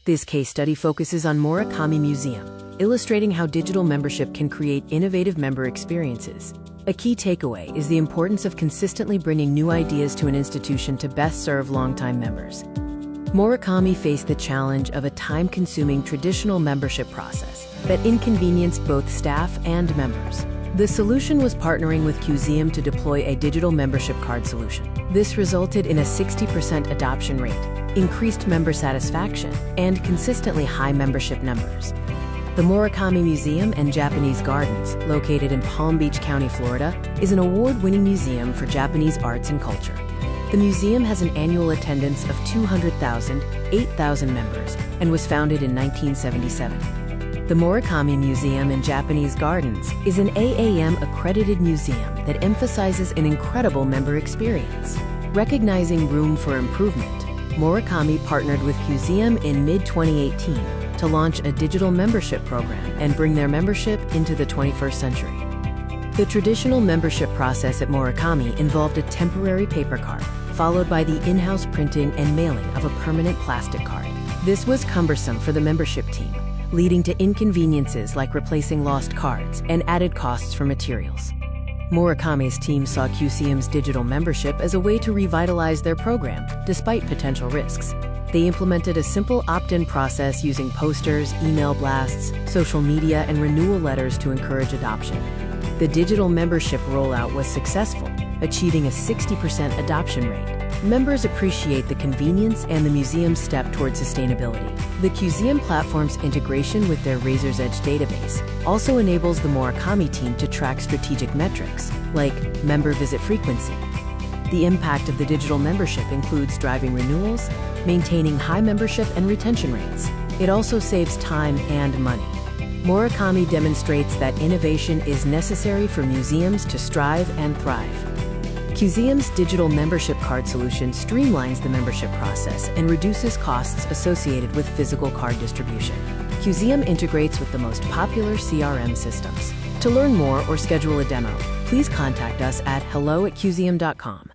This case study focuses on Morikami Museum, illustrating how digital membership can create innovative member experiences. A key takeaway is the importance of consistently bringing new ideas to an institution to best serve longtime members. Morikami faced the challenge of a time-consuming traditional membership process that inconvenienced both staff and members. The solution was partnering with Cuseum to deploy a digital membership card solution. This resulted in a 60% adoption rate, increased member satisfaction, and consistently high membership numbers. The Morikami Museum Japanese Gardens, located in Palm Beach County, Florida, is an award-winning museum for Japanese arts and culture. The museum has an annual attendance of 8,000 members, and was founded in 1977. The Morikami Museum Japanese Gardens is an AAM-accredited museum that emphasizes an incredible member experience. Recognizing room for improvement, Morikami partnered with Cuseum in mid-2018 to launch a digital membership program and bring their membership into the 21st century. The traditional membership process at Morikami involved a temporary paper card, followed by the in-house printing and mailing of a permanent plastic card. This was cumbersome for the membership team, leading to inconveniences like replacing lost cards and added costs for materials. Murakami's team saw Cuseum's digital membership as a way to revitalize their program, despite potential risks. They implemented a simple opt-in process using posters, email blasts, social media, and renewal letters to encourage adoption. The digital membership rollout was successful, achieving a 60% adoption rate. Members appreciate the convenience and the museum's step toward sustainability. The Cuseum platform's integration with their Razor's Edge database also enables the Murakami team to track strategic metrics, like member visit frequency. The impact of the digital membership includes driving renewals, maintaining high membership and retention rates. It also saves time and money. Murakami demonstrates that innovation is necessary for museums to strive and thrive. Cuseum's digital membership card solution streamlines the membership process and reduces costs associated with physical card distribution. Cuseum integrates with the most popular CRM systems. To learn more or schedule a demo, please contact us at hello@cuseum.com.